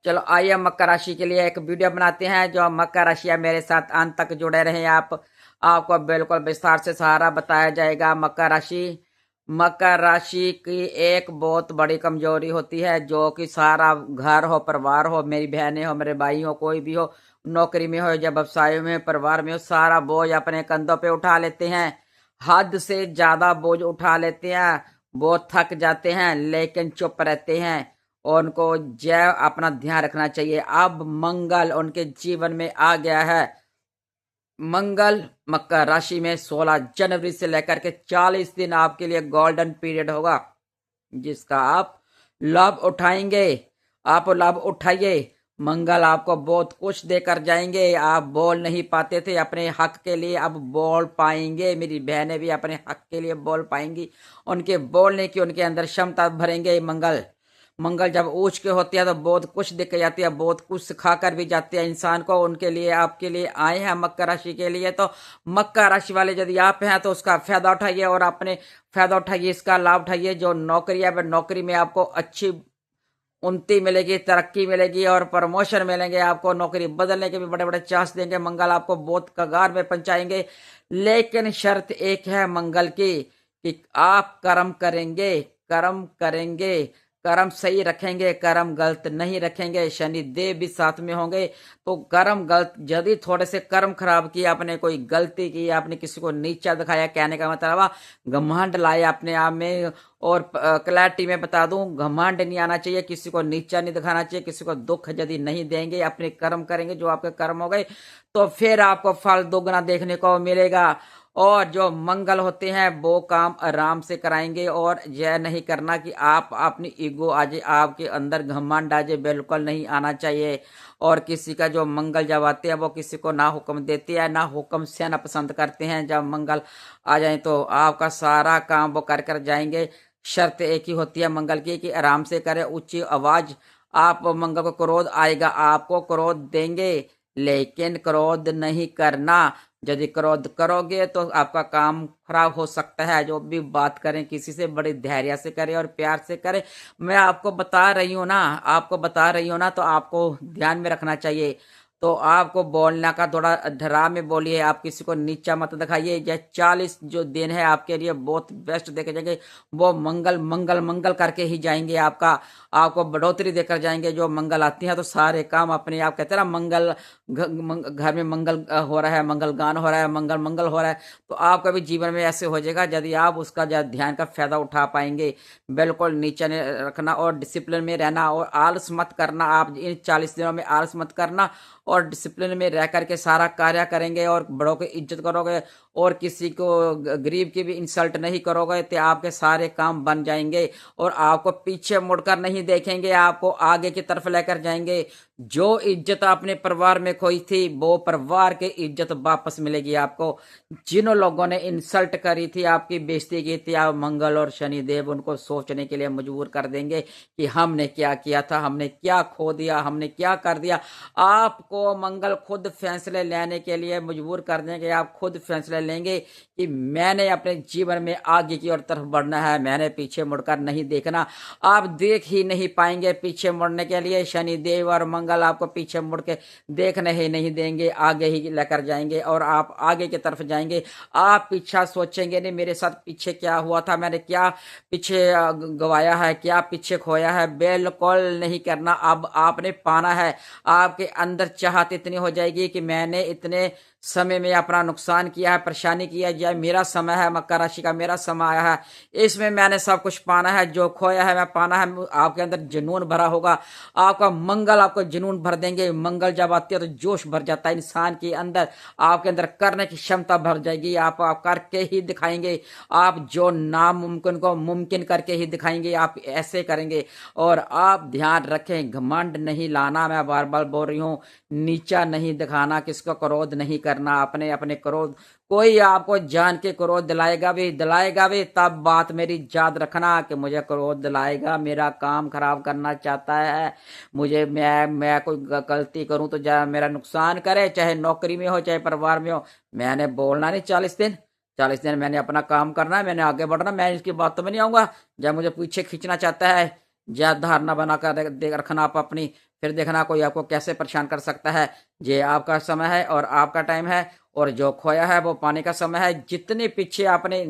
चलो आइए मकर राशि के लिए एक वीडियो बनाते हैं। जो मकर राशि है मेरे साथ अंत तक जुड़े रहें आप। आपको बिल्कुल विस्तार से सारा बताया जाएगा। मकर राशि की एक बहुत बड़ी कमजोरी होती है, जो कि सारा घर हो, परिवार हो, मेरी बहनें हो, मेरे भाई हो, कोई भी हो, नौकरी में हो या व्यवसाय में, परिवार में हो, सारा बोझ अपने कंधों पे उठा लेते हैं। हद से ज्यादा बोझ उठा लेते हैं। बहुत थक जाते हैं लेकिन चुप रहते हैं। और उनको जय अपना ध्यान रखना चाहिए। अब मंगल उनके जीवन में आ गया है। मंगल मकर राशि में 16 जनवरी से लेकर के 40 दिन आपके लिए गोल्डन पीरियड होगा, जिसका आप लाभ उठाएंगे। आप लाभ उठाइए। मंगल आपको बहुत कुछ देकर जाएंगे। आप बोल नहीं पाते थे अपने हक के लिए, अब बोल पाएंगे। मेरी बहनें भी अपने हक के लिए बोल पाएंगी। उनके बोलने की उनके अंदर क्षमता भरेंगे। मंगल मंगल जब ऊंच के होते हैं तो बहुत कुछ दिख जाती है, बहुत कुछ सिखा कर भी जाते हैं इंसान को। उनके लिए आपके लिए आए हैं मकर राशि के लिए। तो मकर राशि वाले यदि आप हैं तो उसका फायदा उठाइए और अपने फायदा उठाइए, इसका लाभ उठाइए। जो नौकरी है वह नौकरी में आपको अच्छी उन्नति मिलेगी, तरक्की मिलेगी और प्रमोशन मिलेंगे। आपको नौकरी बदलने के भी बड़े बड़े चांस देंगे। मंगल आपको बहुत कगार में पहुंचाएंगे। लेकिन शर्त एक है मंगल की, कि आप कर्म करेंगे। कर्म करेंगे, कर्म सही रखेंगे, कर्म गलत नहीं रखेंगे। शनि देव भी साथ में होंगे। तो कर्म गलत, यदि थोड़े से कर्म खराब किया, आपने कोई गलती की, आपने किसी को नीचा दिखाया, कहने का मतलब घमंड लाए अपने आप में। और क्लैरिटी में बता दूं, घमंड नहीं आना चाहिए, किसी को नीचा नहीं दिखाना चाहिए, किसी को दुख यदि नहीं देंगे, अपने कर्म करेंगे जो आपके कर्म हो गए, तो फिर आपको फल दोगुना देखने को मिलेगा। और जो मंगल होते हैं वो काम आराम से कराएंगे। और यह नहीं करना कि आप अपनी ईगो आ जाए, आपके अंदर घमंड आ जाए, बिल्कुल नहीं आना चाहिए। और किसी का जो मंगल जब आते हैं वो किसी को ना हुक्म देते हैं ना हुक्म सहना पसंद करते हैं। जब मंगल आ जाए तो आपका सारा काम वो कर कर जाएंगे। शर्त एक ही होती है मंगल की, कि आराम से करें, ऊंची आवाज। आप मंगल को क्रोध आएगा, आपको क्रोध देंगे, लेकिन क्रोध नहीं करना। यदि क्रोध करोगे तो आपका काम खराब हो सकता है। जो भी बात करें किसी से बड़े धैर्य से करें और प्यार से करें। मैं आपको बता रही हूँ ना, आपको बता रही हूँ ना, तो आपको ध्यान में रखना चाहिए। तो आपको बोलना का थोड़ा डरा में बोलिए, आप किसी को नीचा मत दिखाइए। यह 40 जो दिन है आपके लिए बहुत बेस्ट देखे जाएंगे। वो मंगल मंगल मंगल करके ही जाएंगे। आपको बढ़ोतरी देकर जाएंगे। जो मंगल आती है तो सारे काम अपने आप, कहते हैं ना, मंगल घर में मंगल हो रहा है, मंगल गान हो रहा है, मंगल मंगल हो रहा है। तो आपका भी जीवन में ऐसे हो जाएगा यदि आप उसका ध्यान का फायदा उठा पाएंगे। बिल्कुल नीचे नहीं रखना और डिसिप्लिन में रहना और आलस मत करना। आप इन 40 दिनों में आलस मत करना और डिसिप्लिन में रह करके सारा कार्य करेंगे और बड़ों की इज्जत करोगे और किसी को गरीब की भी इंसल्ट नहीं करोगे, तो आपके सारे काम बन जाएंगे। और आपको पीछे मुड़कर नहीं देखेंगे, आपको आगे की तरफ लेकर जाएंगे। जो इज्जत आपने परिवार में खोई थी वो परिवार की इज्जत वापस मिलेगी आपको। जिन लोगों ने इंसल्ट करी थी, आपकी बेइज्जती की थी, आप मंगल और शनि देव उनको सोचने के लिए मजबूर कर देंगे कि हमने क्या किया था, हमने क्या खो दिया, हमने क्या कर दिया। आपको मंगल खुद फैसले लेने के लिए मजबूर कर देंगे। आप खुद फैसले लेंगे कि मैंने अपने जीवन में आगे की ओर तरफ बढ़ना है, मैंने पीछे मुड़कर नहीं देखना। आप देख ही नहीं पाएंगे पीछे मुड़ने के लिए। शनि देव और मंगल आपको पीछे मुड़ के देखने ही नहीं देंगे, आगे ही लेकर जाएंगे और आप आगे की तरफ जाएंगे। आप पीछा सोचेंगे नहीं, मेरे साथ पीछे क्या हुआ था, मैंने क्या पीछे गवाया है, क्या पीछे खोया है, बिल्कुल नहीं करना। अब आपने पाना है। आपके अंदर चाहत इतनी हो जाएगी कि मैंने इतने समय में अपना नुकसान किया है, परेशानी किया है, मेरा समय है, मकर राशि का मेरा समय आया है, इसमें मैंने सब कुछ पाना है, जो खोया है मैं पाना है। आपके अंदर जुनून भरा होगा। आपका मंगल आपको जुनून भर देंगे। मंगल जब आती है तो जोश भर जाता है इंसान के अंदर, आपके अंदर करने की क्षमता भर जाएगी। आप करके ही दिखाएंगे। आप जो नामुमकिन को मुमकिन करके ही दिखाएंगे, आप ऐसे करेंगे। और आप ध्यान रखें, घमंड नहीं लाना, मैं बार बार बोल रही हूँ, नीचा नहीं दिखाना, किसको क्रोध नहीं करना। अपने अपने क्रोध, कोई आपको जान के क्रोध दिलाएगा भी तब बात मेरी याद रखना कि मुझे क्रोध दिलाएगा, मेरा काम खराब करना चाहता है। मुझे मैं कोई गलती करूं तो मेरा नुकसान करे, चाहे नौकरी में हो चाहे परिवार में हो। मैंने बोलना नहीं 40 दिन। 40 दिन मैंने अपना काम करना है, मैंने आगे बढ़ना, मैं इसकी बातों में नहीं आऊंगा। जब मुझे पीछे खींचना चाहता है ज्यादा धारणा बनाकर रखना आप अपनी, फिर देखना कोई आपको कैसे परेशान कर सकता है। ये आपका समय है और आपका टाइम है, और जो खोया है वो पाने का समय है। जितने पीछे आपने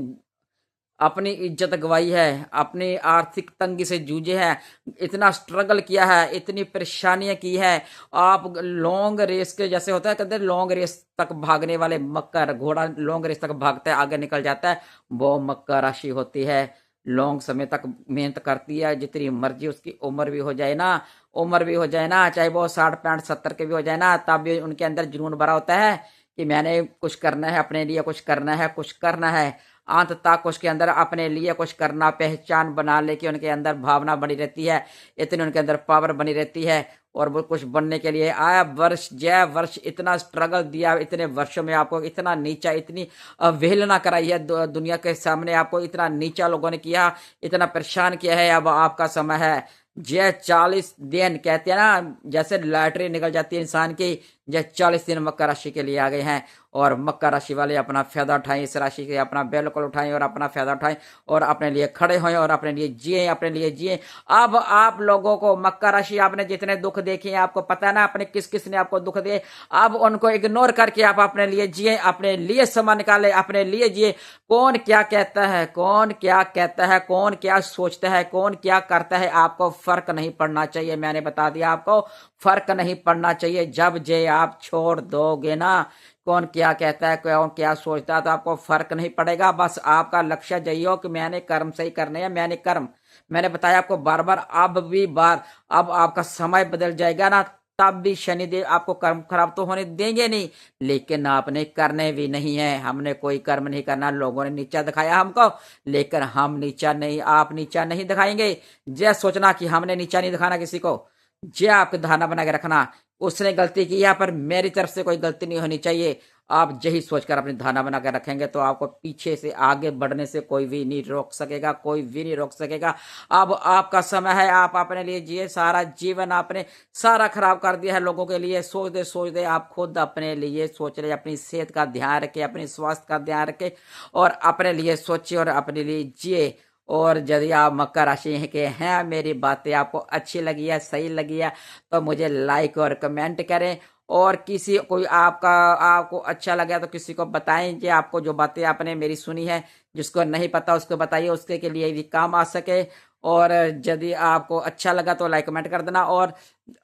अपनी इज्जत गवाई है, अपनी आर्थिक तंगी से जूझे हैं, इतना स्ट्रगल किया है, इतनी परेशानियां की है, आप लॉन्ग रेस के जैसे होता है, कहते हैं लॉन्ग रेस तक भागने वाले मकर, घोड़ा लॉन्ग रेस तक भागता है, आगे निकल जाता है, वो मकर राशि होती है। लॉन्ग समय तक मेहनत करती है, जितनी मर्जी उसकी उम्र भी हो जाए ना, उम्र भी हो जाए ना, चाहे वो 60 65 70 के भी हो जाए ना, तब भी उनके अंदर जुनून भरा होता है कि मैंने कुछ करना है, अपने लिए कुछ करना है, कुछ करना है। अंत तक उसके अंदर अपने लिए कुछ करना, पहचान बना ले कि उनके अंदर भावना बनी रहती है, इतनी उनके अंदर पावर बनी रहती है। और वो कुछ बनने के लिए आया वर्ष, जय वर्ष, इतना स्ट्रगल दिया, इतने वर्षों में आपको इतना नीचा, इतनी अवहेलना कराई है दुनिया के सामने, आपको इतना नीचा लोगों ने किया, इतना परेशान किया है। अब आपका समय है। जय 40 दिन कहते हैं ना, जैसे लॉटरी निकल जाती है इंसान की, जय 40 दिन मकर राशि के लिए आ गए हैं। और मकर राशि वाले अपना फायदा उठाएं, इस राशि के अपना बिल्कुल उठाएं और अपना फायदा उठाएं, और अपने लिए खड़े हों और अपने लिए जिए, अपने लिए जिए। अब आप लोगों को मकर राशि, आपने जितने दुख देखे हैं, आपको पता है ना अपने किस किस ने आपको दुख दिए, अब उनको इग्नोर करके आप अपने लिए जिए, अपने लिए समय निकाले, अपने लिए जिए। कौन क्या कहता है, कौन क्या कहता है, कौन क्या सोचता है, कौन क्या करता है, आपको फर्क नहीं पड़ना चाहिए। मैंने बता दिया, आपको फर्क नहीं पड़ना चाहिए। जब जे आप छोड़ दोगे ना, कौन क्या कहता है, कौन क्या सोचता है, तो आपको फर्क नहीं पड़ेगा। बस आपका लक्ष्य यही हो कि मैंने कर्म सही करने हैं, मैंने कर्म, मैंने बताया आपको बार बार, अब आपका समय बदल जाएगा ना, तब भी शनिदेव आपको कर्म खराब तो होने देंगे नहीं, लेकिन आपने करने भी नहीं है। हमने कोई कर्म नहीं करना, लोगों ने नीचा दिखाया हमको, लेकिन हम नीचा नहीं, आप नीचा नहीं दिखाएंगे। जय सोचना कि हमने नीचा नहीं दिखाना किसी को, जे आपकी धारणा बना के रखना, उसने गलती की है पर मेरी तरफ से कोई गलती नहीं होनी चाहिए। आप यही सोचकर अपनी धारणा बना के रखेंगे तो आपको पीछे से आगे बढ़ने से कोई भी नहीं रोक सकेगा, कोई भी नहीं रोक सकेगा। अब आपका समय है, आप अपने लिए जिए। सारा जीवन आपने सारा खराब कर दिया है लोगों के लिए, सोच दे आप खुद अपने लिए सोच रहे, अपनी सेहत का ध्यान रखे, अपनी स्वास्थ्य का ध्यान रखे, और अपने लिए सोचिए और अपने लिए जिए। और यदि आप मकर राशि के हैं, मेरी बातें आपको अच्छी लगी है, सही लगी है, तो मुझे लाइक और कमेंट करें। और किसी कोई आपको अच्छा लगा तो किसी को बताएं कि आपको जो बातें आपने मेरी सुनी है, जिसको नहीं पता उसको बताइए, उसके के लिए भी काम आ सके। और यदि आपको अच्छा लगा तो लाइक कमेंट कर देना। और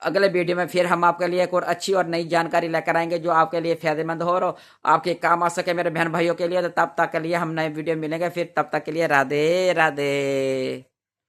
अगले वीडियो में फिर हम आपके लिए एक और अच्छी और नई जानकारी लेकर आएंगे, जो आपके लिए फायदेमंद हो और आपके काम आ सके मेरे बहन भाइयों के लिए। तो तब तक के लिए हम नए वीडियो मिलेंगे फिर, तब तक के लिए राधे राधे।